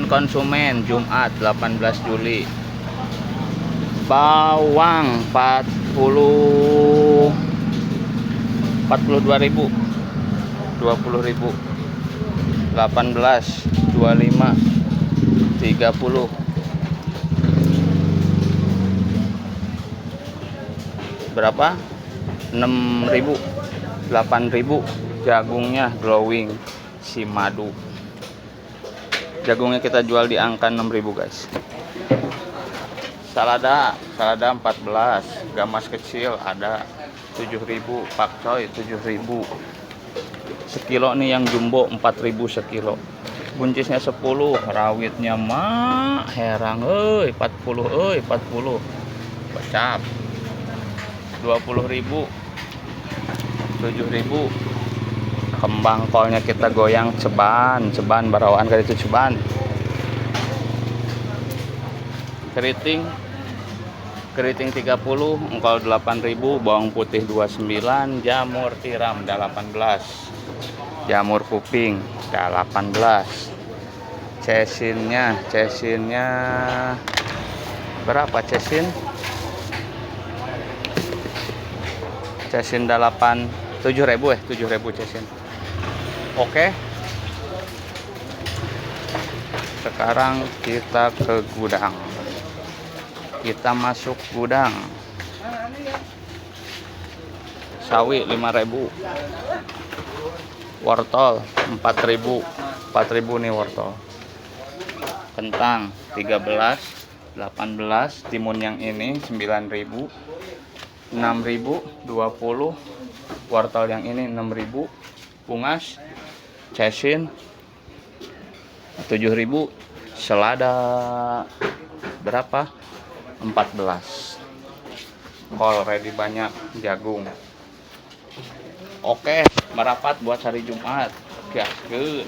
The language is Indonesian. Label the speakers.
Speaker 1: calon konsumen Jumat 18 Juli. Bawang 42.000, 20.000, 18, 25, 30. Berapa? 6.000, 8.000. Jagungnya glowing si madu. Jagungnya kita jual di angka 6.000 guys. Salada 14, gamas kecil ada 7.000, pakcoy 7.000. Sekilo nih yang jumbo 4.000 sekilo. Buncisnya 10, rawitnya mah herang 40 kocap 20.000, 7.000. Kembang kolnya kita goyang ceban barawaan kali itu ceban. Keriting 30, engkol 8.000, bawang putih 29, jamur tiram 18, jamur kuping 18. Cesinnya berapa cesin? Cesin 7.000 cesin. Oke. Sekarang kita ke gudang. Kita masuk gudang. Sawi 5.000. Wortel 4.000. 4.000 nih wortel. Kentang 13, 18, timun yang ini 9.000. 6.000, 20. Wortel yang ini 6.000. Bungas cesin 7.000. Selada berapa? 14. Kol ready banyak, jagung. Oke, merapat buat hari Jumat. Gaskeun.